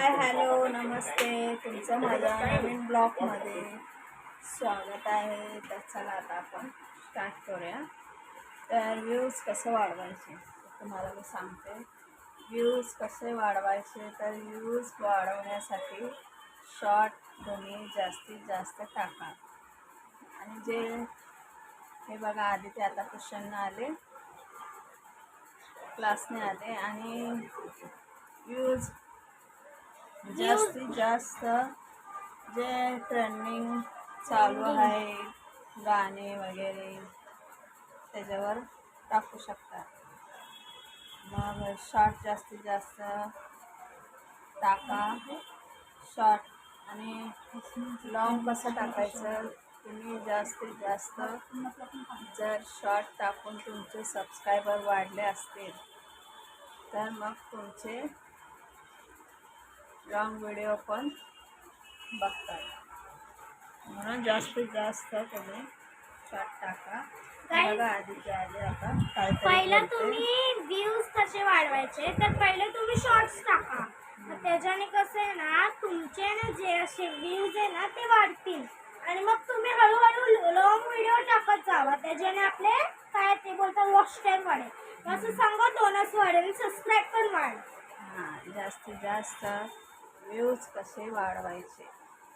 Hi hello नमस्ते, तुमचं माझ्या नवीन ब्लॉगमध्ये स्वागत आहे. तर चला आता आपण स्टार्ट करूया. तर व्ह्यूज कसे वाढवायचे तुम्हाला मी सांगते. व्ह्यूज कसे वाढवायचे तर व्ह्यूज वाढवण्यासाठी शॉर्ट तुम्ही जास्तीत जास्त टाका. आणि जे हे बघा आधी ते आता क्वेश्चन आले, क्लासने आले आणि व्ह्यूज जास्तीत जास्त जे ट्रेंडिंग चालू आहे गाणे वगैरे त्याच्यावर टाकू शकता. मग शॉर्ट जास्तीत जास्त टाका शॉर्ट. आणि लॉंग कसं टाकायचं, तुम्ही जास्तीत जास्त जर शॉर्ट टाकून तुमचे सबस्क्रायबर वाढले असतील तर मग तुमचे लॉंग व्हिडिओ पण बघतात. म्हणून जास्तीत जास्त तुम्ही शॉर्ट टाका. बघा आधीचे आले आता काय पहिलं तुम्ही व्ह्यूज कसे वाढवायचे तर पहिले तुम्ही शॉर्ट्स टाका. मग त्याच्याने कसं आहे ना, तुमचे ना जे असे व्ह्यूज आहे ना ते वाढतील. आणि मग तुम्ही हळूहळू लॉंग व्हिडिओ टाकत जावा. त्याच्याने आपले काय ते बोलतात वॉच टाईम वाढेल. असं सांगा, बोनस वाढेल, सबस्क्राईब पण वाढेल. हां, जास्तीत जास्त व्ह्यूज कसे वाढवायचे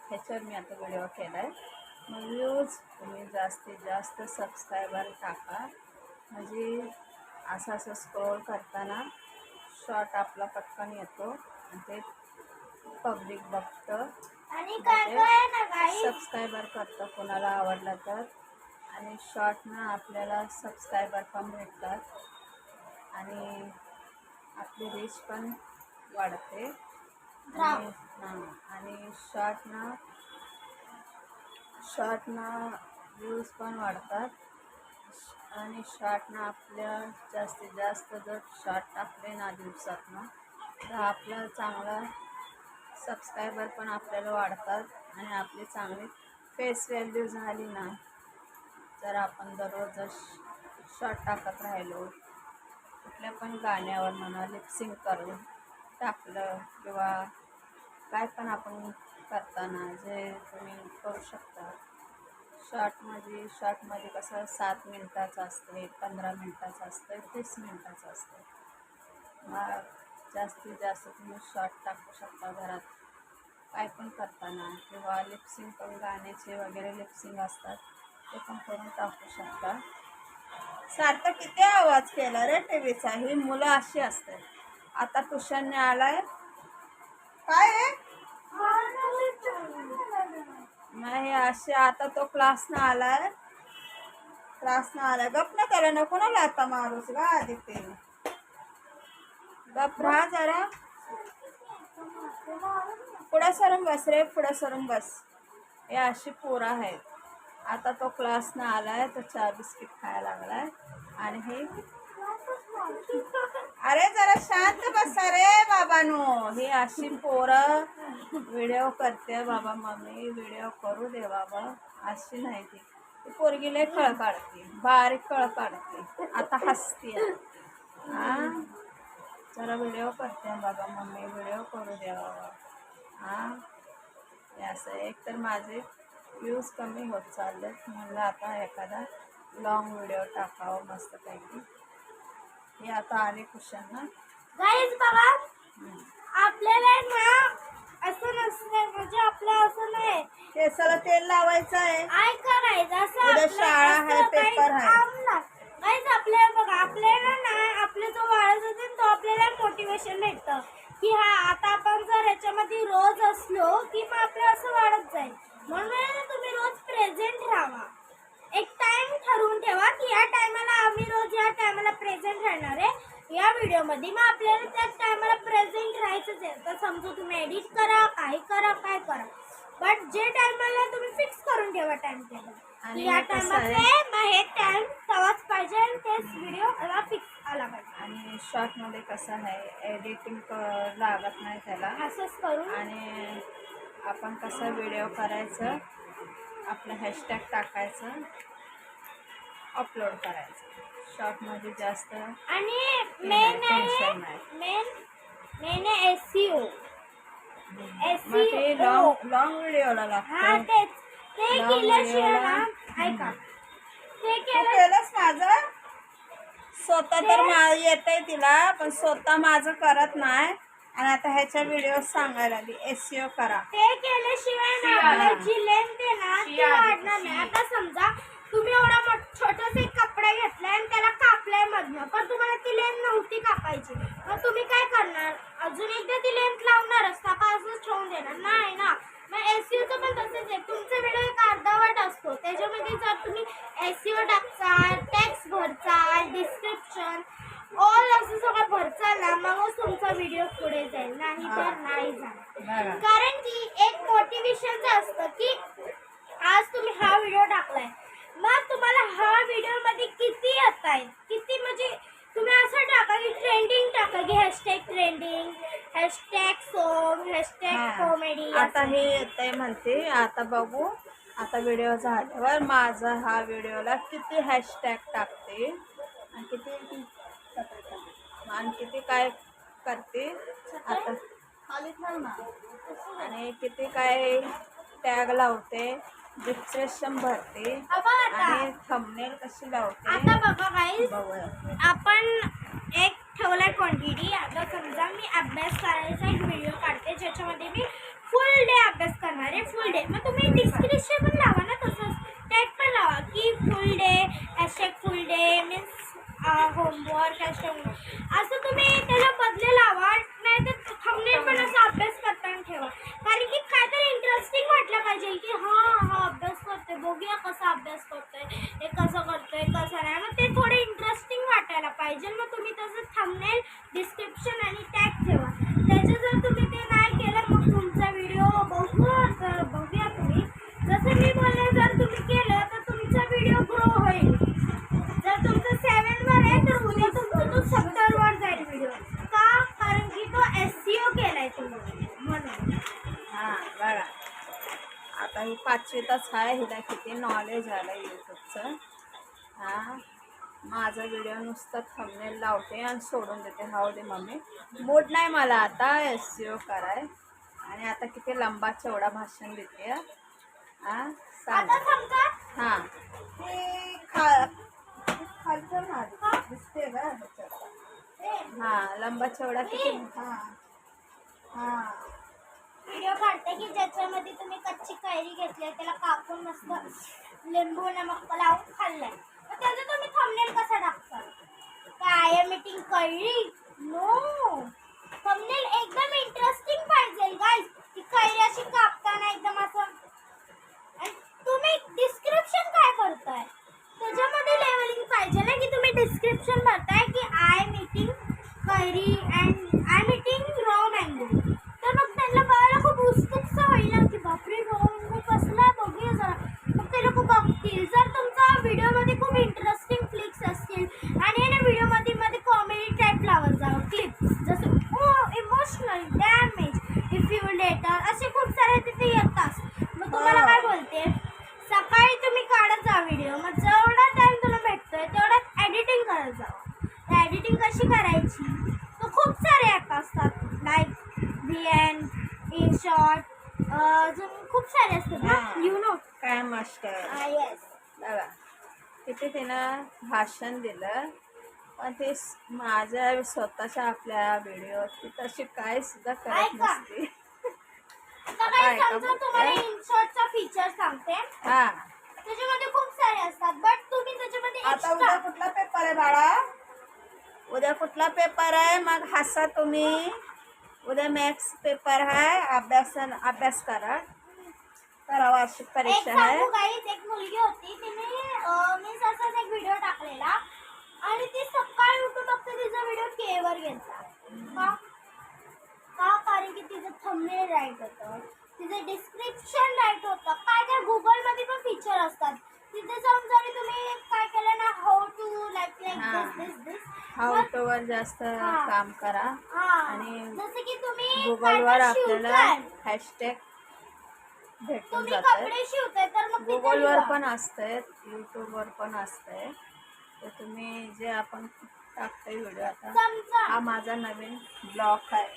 ह्याच्यावर मी आता व्हिडिओ केला आहे. मग व्ह्यूज तुम्ही जास्तीत जास्त सबस्क्रायबर टाका. म्हणजे असं स्क्रोल करताना शॉर्ट आपला पटकन येतो आणि ते पब्लिक बघतं आणि काय ना गाईस, सबस्क्रायबर करतं कोणाला आवडलं तर. आणि शॉर्टनं आपल्याला सबस्क्रायबर पण भेटतात आणि आपली रीच पण वाढते. आणि आणि शॉर्टनं व्ह्यूज पण वाढतात. आणि शॉर्टनं आपल्या जास्तीत जास्त जर शॉर्ट टाकले ना दिवसातनं तर आपलं चांगलं सबस्क्रायबर पण आपल्याला वाढतात. आणि आपली चांगली फेस व्हॅल्यू झाली ना, जर आपण दररोज जर शॉर्ट टाकत राहिलो, कुठल्या पण गाण्यावर म्हणा लिपसिंग करून टाकलं किंवा काय पण आपण करताना जे तुम्ही करू शकता. शॉर्टमध्ये कसं 7 मिनटाचं असते, 15 मिनटाचं असतं, 30 मिनटाचं असतं. मग जास्तीत जास्त तुम्ही शॉर्ट टाकू शकता घरात काय पण करताना. किंवा लिपसिंग करून गाण्याचे वगैरे लिपसिंग असतात ते पण करून टाकू शकता. सार्थक किती आवाज केला रे टीव्हीचा. ही मुलं अशी असतात. आता ट्युशनने आलाय काय आहे नाही असे. आता तो क्लासनं आलाय गप न त्याला नको ना लाता मारूस गा. आधी ते गप राहा जरा. पुढं सरून बस रे, पुढं सरून बस. हे अशी पोरं आहेत. आता तो क्लासनं आलाय तर चहा बिस्किट खायला लागलाय. आणि हे अरे जरा शांत बसा रे बाबानो. हे अशी पोरं व्हिडिओ करते. बाबा मम्मी व्हिडिओ करू दे बाबा. अशी नाही ती पोरगी लय कळ काढते, बारीक कळ काढते. आता हसते. जरा व्हिडिओ करते बाबा मम्मी व्हिडिओ करू दे बाबा. हे असं. एक तर माझे व्ह्यूज कमी होत चाललेत. म्हणलं आता एखादा लॉंग व्हिडिओ टाकावं मस्तपैकी. हे आता आले क्वेश्चन ना गाईस बघा, आपल्याला ना असं नसतं. म्हणजे आपलं असं नाही केसाला तेल लावायचं आहे. काय करायचं असं उद्या शाळा आहे, पेपर आहे. गाईस आपल्याला बघा, आपल्याला ना आपले जो वाढत होते तो आपल्याला मोटिवेशन भेटतं की हा आता आपण जर याच्यामध्ये रोज असलो की मग आपलं असं वाढत जाईल. म्हणून तुम्ही रोज प्रेझेंट राहा. एक टाइम ठरवून ठेवा की या टायमाला आम्ही रोज या टायमाला प्रेझेंट राहणार आहे या व्हिडिओमध्ये. मग आपल्याला त्या टायमाला प्रेझेंट राहायचंच आहे. तर समजा तुम्ही एडिट करा, काही करा, काय करा, बट जे टायमाला तुम्ही फिक्स करून ठेवा टाइम टेबल. आणि या टायमाला मग हे टाइम तवाच पाहिजे आणि तेच व्हिडिओ फिक्स आला पाहिजे. आणि शॉर्टमध्ये कसं आहे एडिटिंग लागत नाही त्याला. असंच करून आणि आपण कसं व्हिडिओ करायचं, आपलं हॅशटॅग टाकायचं, अपलोड करायचं. शॉर्टमध्ये जास्त आणि टेन्शन नाही. Main SEO. मग ते SEO. लॉंग व्हिडिओला हा लागतं. तेच ते Long केल्याशिवाय video ना ला. ऐका ते तू केलं केलंस माझं स्वतः तर येतंय तिला, पण स्वतः माझं करत नाही. आणि आता ह्याच्या व्हिडिओ सांगायला लागली SEO करा. ते केल्याशिवाय ना आपल्याची लेंथ आहे ना ती वाढणार नाही. आता समजा तुम्ही एवढा छोटासा एक कपडा घेतलाय आणि त्याला कापलाय मधनं, पण तुम्हाला ती लेंथ नव्हती कापायची, मग तुम्ही काय करणार? अजून एकदा ती लेंथ लावणारच का असंच ठेवून देणार नाही ना. मग SEOचं पण तसंच आहे. तुमचा व्हिडिओ एक अर्धवट असतो, त्याच्यामध्ये जर तुम्ही SEO टाकचाल, टेक्स्ट भरचाल, डिस्क्रिप्शन ऑल असं सगळं भरचाल ना, मगच तुमचा व्हिडिओ पुढे जाईल, नाही तर नाही जाणार. बघा. कारण की एक मोटिवेशनचं असतं की आज तुम्ही हा व्हिडिओ टाकलाय, मग तुम्हाला हा व्हिडिओ मध्ये किती येत आहे, किती म्हणजे तुम्ही असं टाका की ट्रेंडिंग टाका की hashtag trending, hashtag song, hashtag हा. कॉमेडी. आता हे येतंय म्हणते. आता बघू, आता व्हिडिओ झाल्यावर माझा हा व्हिडिओला किती हॅशटॅग टाकते आणि किती काय करते आता खाली ठेव ना. आणि किती काय टॅग लावते, डिस्क्रिप्शन भरते आणि थंबनेल कशी लावते आता बघा गाईस, बघूया. आपण एक ठेवलाय क्वांटिटी. आता समजा मी अभ्यास करायचा एक व्हिडिओ काढते ज्याच्यामध्ये मी फुल डे अभ्यास करणार आहे, फुल डे. मग तुम्ही डिस्क्रिप्शन पण लावा ना, तसंच टॅग पण लावा की फुल डे, हॅशटॅग फुल डे मीन्स होमवर्क, हॅशटॅग असं तुम्ही त्याला बदले लावा. नाही तर थंबनेल पण असं अभ्यास करताना ठेवा, कारण की काहीतरी इंटरेस्टिंग वाटलं पाहिजे की हा अभ्यास करतोय, बघूया कसा अभ्यास करतोय, हे कसं करतोय कसं नाही. मग ते थोडे इंटरेस्टिंग वाटायला पाहिजे. मग तुम्ही तसं थंबनेल, डिस्क्रिप्शन आणि टॅग ठेवा. त्याचं जर तुम्ही ते नाही केलं, मग तुमचा व्हिडिओ बघूया तुम्ही. जसं मी बोलले, जर तुम्ही केलं तर तुमचा व्हिडिओ ग्रो होईल. जर तुमचं 7 वर आहे तर उद्या तुमचं तो 70 वर जाईल व्हिडिओ. का? कारण की तो SEO केलाय तुम्ही म्हणून. हा बघा, आता ही 5वीतच आहे, हिला किती नॉलेज आलं यूट्यूबचं. हा, माझा व्हिडिओ नुसतं थंबनेल लावते आणि सोडून देते. हाऊ दे मम्मी, मूड नाही मला आता SEO कराय. आणि आता किती लंबा चौडा भाषण देते. हा सांग. आता समजा हा ते खालचं माझं दिसते का ह्याच्यात? हा लंबा चौडा किती. हा हा व्हिडिओ काढते की ज्याच्यामध्ये तुम्ही कच्ची कैरी घेतली, त्याला कापून मस्त लिंबू नमक लावून खाल्लंय, मग त्याचं तुम्ही थंबनेल कसं टाकता? काय एम ईटिंग कैरी? नो, थंबनेल एकदम इंटरेस्टिंग पाहिजे गाईस. ती कैरी अशी कापताना एकदम असं. आणि तुम्ही डिस्क्रिप्शन काय करताय त्याच्यामध्ये लेवलिंग पाहिजे ना, की तुम्ही डिस्क्रिप्शन भरताय की आय एम ईटिंग कैरी and I am eating raw mango. तर मग त्यांना बघायला खूप उत्सुकता होईल ना की बापरे रॉ मँगो कसला, बघूया जरा. मग ते लोक बघतील. जर तुमचा व्हिडिओमध्ये खूप इंटरेस्टिंग क्लिप्स असतील आणि ना व्हिडिओमध्ये मध्ये कॉमेडी टाईप लावत जावं क्लिप्स, जसं emotional damage if you later, असे खूप सारे तिथे येतात. मग तुम्हाला काय बोलते, सकाळी तुम्ही काढत जा व्हिडिओ, मग जेवढा टाइम तुला भेटतोय तेवढ्यात एडिटिंग करत जावं. एडिटिंग कशी करायची, तर खूप सारे ॲप असतात लाईक VN, InShot, अजून खूप सारे असतात ना, यू नो. काय मस्त. येस. बघा किती तिनं भाषण दिलं, पण ते माझ्या स्वतःच्या आपल्या व्हिडिओ ती तशी काय सुद्धा करत ऐका. नसते. आता काय समजा तुम्हाला InShotचा फीचर सांगते, हा त्याच्यामध्ये खूप सारे असतात, बट तुम्ही त्याच्यामध्ये आता उद्या कुठला पेपर आहे बाळा? उद्या कुठला पेपर आहे? मग हसा तुम्ही. उद्या मॅथ्स पेपर आहे, अभ्यास करा वार्षिक एक परीक्षा आहे. सांगू गाईज, एक मुलगी होती, तिने मी असाच एक व्हिडिओ टाकलेला आणि ती सकाळी उठून फक्त तिचा व्हिडिओ केवर घेतला. का? कारण की तिचं थंबनेल राईट होतं, तिचं डिस्क्रिप्शन राईट होतं. काय गुगलमध्ये पण फीचर असतात, तिथे जाऊन जरी तुम्ही काय केलं ना, how to like this how to वर जास्त काम करा. आणि जसं की तुम्ही गुगलवर आपल्याला हॅशटॅग भेटून तुम्ही जातात. कपडे शिवताय तर मग तिथे गुगलवर लिहा. पण असतंय, यूट्यूबवर पण असतंय. तर तुम्ही जे आपण टाकते व्हिडिओ आता. समजा हा माझा नवीन ब्लॉग आहे.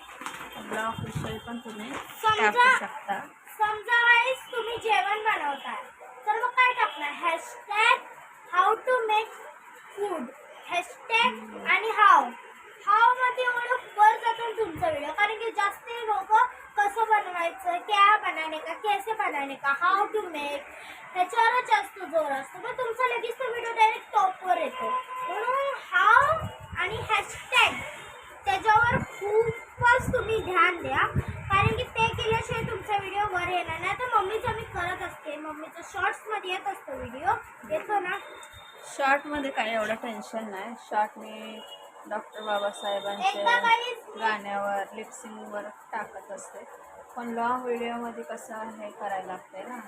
ब्लॉग विषयी पण तुम्ही समजा टाकू शकता. समजा guys, तुम्ही जेवण बनवताय तर मग काय टाकणार? Hashtag how to make food, hashtag आणि हाव मध्ये एवढं वर जातो तुमचा व्हिडिओ, कारण की जास्त लोक कसं बनवायचं, क्या बनाने का, कैसे बनाने का, हाऊ टू मेक ह्याच्यावरच जास्त जोर असतो. मग तुमचा लगेच तो व्हिडिओ डायरेक्ट टॉपवर येतो. म्हणून हाव आणि हॅशटॅग त्याच्यावर खूपच तुम्ही ध्यान द्या, कारण की ते केल्याशिवाय तुमचा व्हिडिओ वर येणार नाही. तर मम्मीचं मी करत असते, मम्मीचं शॉर्ट्समध्ये येत असतो व्हिडिओ, येतो ना. शॉर्टमध्ये काही एवढं टेन्शन नाही. शॉर्ट मी डॉक्टर एकदा बाबासाहेबांच्या काही गाण्यावर लिपसिंगवर टाकत असते. पण लॉंग व्हिडिओमध्ये कसं हे करायला लागते ना,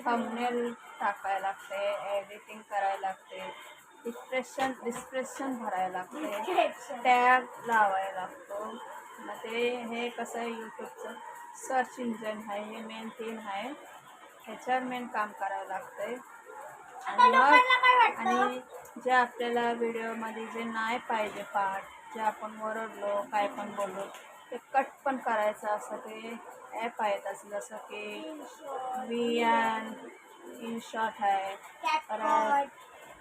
थंबनेल टाकायला लागते, एडिटिंग करायला लागते, डिस्क्रिप्शन भरायला लागते, टॅग लावायला लागतो. मग ते हे कसं आहे, यूट्यूबचं सर्च इंजन आहे, हे मेन थिंग आहे, ह्याच्यावर मेन काम करावं लागतंय. आता लोकांना काय वाटतं, आणि जे आपल्याला व्हिडिओमध्ये जे नाही पाहिजे पार्ट, जे आपण ओरडलो काय पण बोललो ते कट पण करायचं असं ते ॲप आहेत, असं जसं की वियान, इनशॉट आहे, परत कॅपकट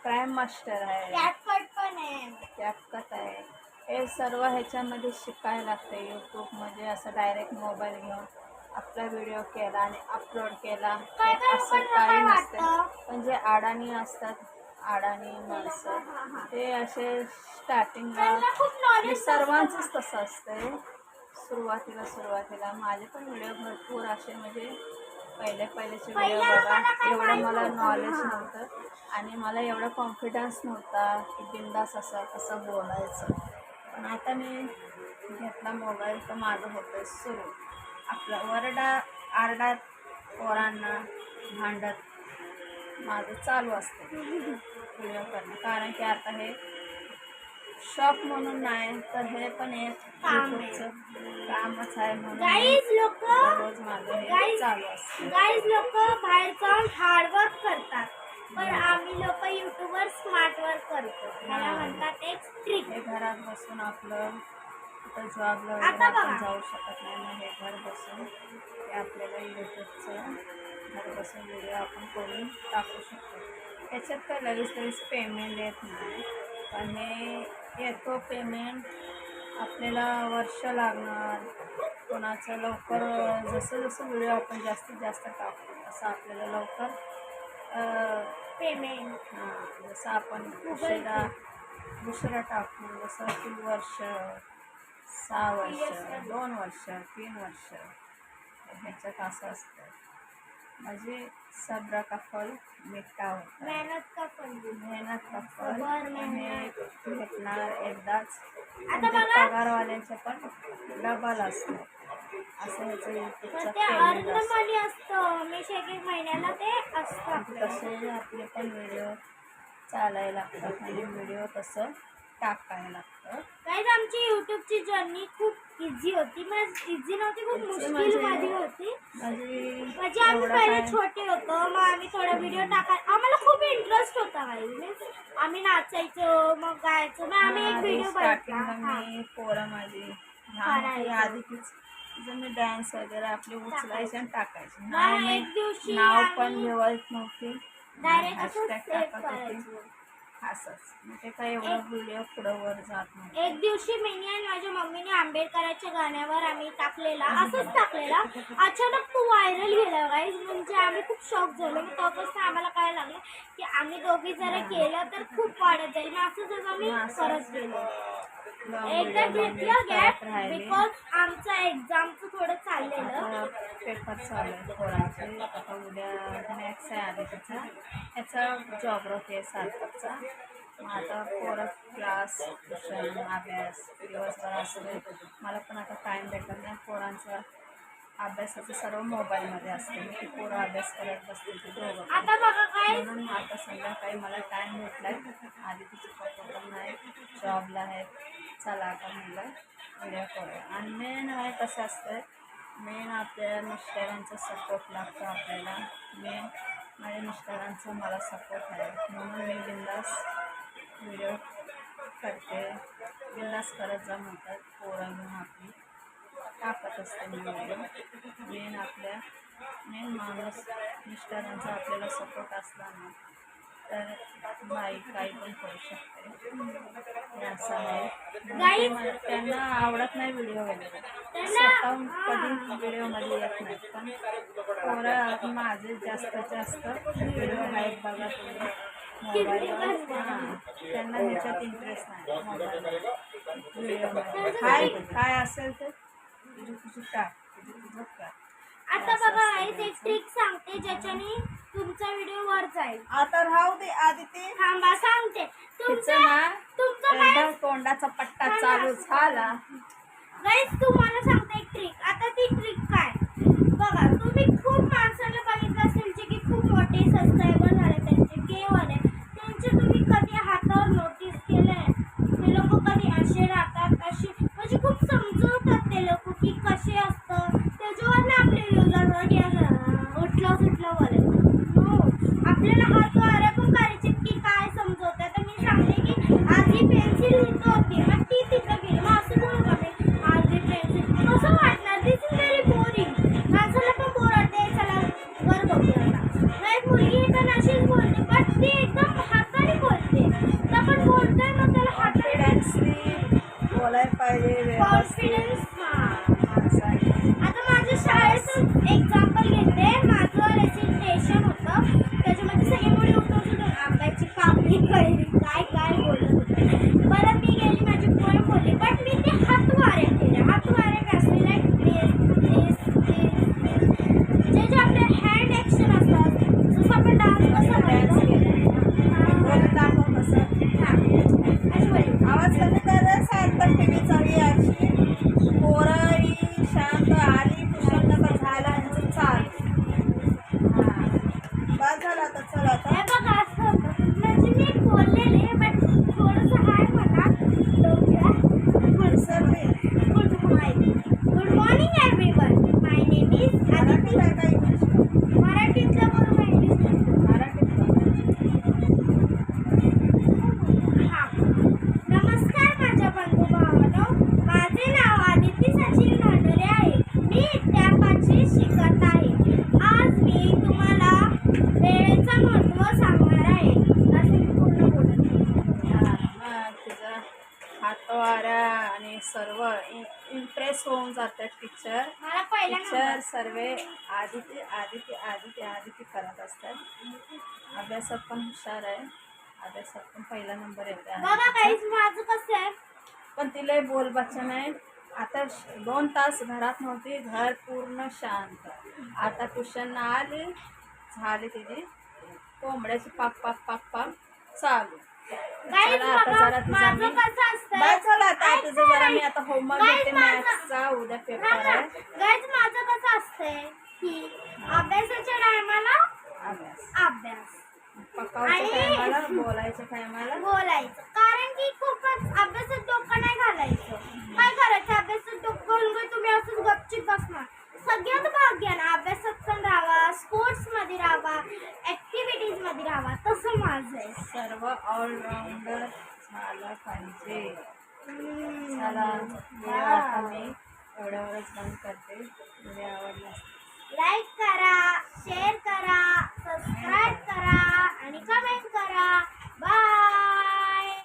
क्राईम मास्टर आहे, कॅपकट पण आहे. कॅपकट आहे. हे सर्व ह्याच्यामध्ये शिकायला लागते. यूट्यूबमध्ये असं डायरेक्ट मोबाईल घेऊन आपला व्हिडिओ केला आणि अपलोड केला काय काय असं लोकांना काही काय नसतं. वाटतं, पण जे अडाणी असतात, अडाणी माणसं, ते असे स्टार्टिंगला त्यांना खूप म्हणजे नॉलेज सर्वांचंच तसं असतंय. सुरुवातीला माझे पण व्हिडिओ भरपूर असे म्हणजे पहिलेचे व्हिडिओ पहिल्या बघा, आम्हाला काय एवढं माहित मला नव्हतं. नॉलेज हां. नव्हतं आणि मला एवढा कॉन्फिडन्स नव्हता की बिंदास कसं बोलायचं. पण आता मी घेतला मोबाईल तर माझं होतं सुरू. आपलं आरडात पोरांना भांडत माझं चालू असतं व्हिडिओ करणं, कारण की आता हे शॉप म्हणून नाही तर हे पण एक काम आहे. यूट्यूबचं कामच आहे. म्हणून गाईज लोक रोज माझं हे चालू असतं. गाईज लोक बाहेर जाऊन हार्डवर्क करतात, पण आम्ही लोक युट्यूबवर स्मार्ट वर्क करतो. त्याला म्हणतात एक ट्रिक. हे घरात बसून आपलं कुठं जॉबला आता वगैरे आपण बघा. जाऊ शकत नाही ना, हे घर बसून हे आपल्याला यूट्यूबचं घर बसून व्हिडिओ आपण करून टाकू शकतो. त्याच्यात काय लगेच पेमेंट येत नाही, पण हे येतो पेमेंट आपल्याला वर्ष लागणार. कोणाचं लवकर जसं व्हिडिओ आपण जास्तीत जास्त टाकतो तसं आपल्याला लवकर पेमेंट जसं आपण दुसरा टाकू, जसं 2 वर्ष, 6 वर्ष, 2 वर्ष, 3 वर्ष, ह्याच्यात असं असतं. म्हणजे सब्र का फल मिठा होता, मेहनत का फल. मेहनत का फल सबर, हे मेहनत. भेटणार एकदाच. आता म्हणजे बघा. पगारवाल्यांचे पण डबल असतं. असं ह्याचं तर यूट्यूबचं ते पेमेंट अर्ध असतं. मनी असतं, हमेशा एक महिन्याला ते असतं आपल्याला. तसे आपले पण व्हिडिओ चालायला लागतात आणि व्हिडिओ तसं टाकायला लागतं. गाईज आमची युट्यूबची जर्नी खूप इझी होती, म्हणजे इझी नव्हती, खूप मुश्किल मध्ये होती. म्हणजे आम्ही पहिले छोटे होतो, मग आम्ही थोडा व्हिडिओ आम्हाला खूप इंटरेस्ट होता गाईज. आम्ही नाचायचो, मग गायचो, मग आम्ही एक व्हिडिओ स्टार्टिंगला मी पोरं माझी लहान होती, आधीच जर मी डान्स वगैरे आपले उचलायचे आणि टाकायचे. एक दिवशी नाव पण ठेवत नव्हती, डायरेक्ट हॅशटॅग असं सेव्ह टाकत होती. करायचो. असंच मग ते काही एवढं व्हिडिओ पुढं वर जात नव्हतं. एक दिवशी मी आणि माझ्या मम्मीने आंबेडकरांच्या गाण्यावर आम्ही असंच टाकलेला, अचानक तो व्हायरल गेला गाईज. म्हणजे आम्ही खूप शॉक झालो. मग तेव्हापासून आम्हाला काय लागलं की आम्ही दोघी जरा केलं तर खूप वाढत जाईल. मग असंच आम्ही करत गेलो. एकदा घेतलं गॅप बिकॉज आमचं एक्झामचं थोडं चाललेलं. पेपर चालू आहे पोरांचे. आता उद्या मॅथ्स आहे आधी त्याचा जॉग्राफी आहे सार्थकचा. मग आता पोरं क्लास, ट्युशन, अभ्यास दिवसभर असं मला पण आता टाईम भेटत नाही. पोरांचा अभ्यासाचं सर्व मोबाईलमध्ये असते. मग ते पोरं अभ्यास करत बसते ते दोघं. आता बघा काय, म्हणून आता संध्याकाळी मला टाईम भेटला आहे. आधी तिचे पप्पा पण नाही, जॉबला आहेत. चला आता म्हणलं व्हिडिओ करूया. आणि मेन आहे कसं असतं, मेन आपल्या मिस्टरांचा सपोर्ट लागतो आपल्याला. मेन माझ्या मिस्टरांचा मला सपोर्ट आहे, म्हणून मी बिंदास व्हिडिओ करते, बिंदास करत जा म्हणतात पोरं घेऊन आपली टाकत असते मी व्हिडिओ. मेन माणूस मिस्टरांचा आपल्याला सपोर्ट असला ना तर बाई काही पण करू शकते. हे असं आहे. त्यांना आवडत नाही व्हिडिओ वगैरे, स्वतःहून कधी व्हिडिओमध्ये येत नाही. पण पोरं माझे जास्तीत जास्त व्हिडिओ आहेत बघा तुम्ही मोबाईलवर. हां, त्यांना ह्याच्यात इंटरेस्ट नाही मोबाईल व्हिडिओमध्ये. काय असेल ते तुझी टाक, तुझं कर. आता बघा गाईज एक ट्रिक सांगते ज्याच्याने तुमचा व्हिडिओ वर जाईल. आता राहू दे आदिती. थांबा सांगते. तिचं ना तुमचं एकदा तोंडाचा पट्टा चालू झाला. गाईज तुम्हाला सांगते एक ट्रिक. आता ती ट्रिक काय बघा, तुम्ही खूप माणसाला बघितलं असेल जे की खूप मोठे सबस्क्रायबर झाले त्यांचे केवाले, त्यांचे तुम्ही कधी हातावर नोटीस केलंय? ते लोक कधी असे राहतात असे, म्हणजे खूप समजवतात ते लोक की कसे असतं. त्याच्यावर ना आपले व्ह्यूज असतात की असं उठलं सुटलं बोलायचं. हो, आपल्याला हात वाऱ्या पण करायचे की काय समजवतं. तर मी सांगते की आधी पेन्सिल इथं होती मग ती तिथं गेली, मग असं बोलू का मी आधी पेन्सिल कसं वाटणार? दिस इज व्हेरी बोरिंग. माणसाला पण बोर वाटते. चला वर बघूया आता. एक मुलगी तर अशीच बोलते पण ती एकदम हाताने बोलते. तर आपण बोलतोय मग त्याला हाताने बोलायला पाहिजे व्यवस्थित. कॉन्फिडन्स. माणसाने. आता माझ्या शाळेचं एक्झाम्पल घेते. माझं रेसिटेशन होतं, त्याच्यामध्ये सगळी मुली उठून सुटून आंब्याची कापणी कैरी काय काय बोलत होते. परत मी गेली माझी पोळी बोलली बट मी ते हातवारे केले. हातवारे काय असले लाईक जे आपले हँड ॲक्शन असतात, जसं आपण डान्स कसं करतो. बोलून दाखव कसं. अशी बोलली. आवाज कमी कर. शांत टीव्ही चालली अशी. पोरं ही शांत आली कुशल नका झाला ह्यांचं चाल. हां, बस झालं आता. चल आता. हे बघा असं होतं. म्हणजे मी बोललेले बट थोडंसं हाय म्हणा डोक्यात. Good morning everyone. My name is Aditi. मराठीतलं बोलू का इंग्लिश? हां. नमस्कार माझ्या बंधू भावांनो. माझे नाव आदिती सचिन भांडुरे आहे. मी इयत्ता 5वी शिकत आहे. आज मी तुम्हाला वेळेचं महत्त्व सांगणार आहे. असं मी पूर्ण बोलत आहे. तुझं हातवारा आणि सर्व इम्प्रेस होऊन जातात टीचर. मला पहिला टीचर सर्व आदिती आदिती आदिती आदिती करत असतात. अभ्यासात पण हुशार आहे, अभ्यासात पण पहिला नंबर येते बघा आदितीचा. काहीच माझं कसं आहे. पण तिला बोल बच्चा नाही. आता 2 तास घरात नव्हती, घर पूर्ण शांत. आता ट्युशन आली झाली तिने कोंबड्याची पाक पाक पाक पाक चालू. गाईज चला आता बघा जरा तिचा माझं मी कसं असतं. बस झालं आता. तुझं जरा मी आता होमवर्क Guys, देते माझं- मॅथ्सचा. उद्या पेपर आहे. गाईज माझं कसं असतंय की अभ्यासाच्या टायमाला अभ्यास, पकावच्या आणि- टायमाला बोलायच्या टायमाला बोलायचं. कारण की खूपच अभ्यासात डोकं नाही घालायचं. काय करायचं अभ्यासात डोकं घालून काय तुम्ही असंच गपचिप बसणार? सगळ्यात भाग घ्या ना. अभ्यासात पण राहावा, स्पोर्ट्समध्ये राहावा, ॲक्टिव्हिटीजमध्ये राहावा. तसं माझं आहे. सर्व ऑलराऊंडर झालं पाहिजे. चला आता मी एवढ्यावरच बंद करते. व्हिडिओ आवडला लाईक करा, शेअर करा, सबस्क्राईब करा आणि कमेंट करा. बाय.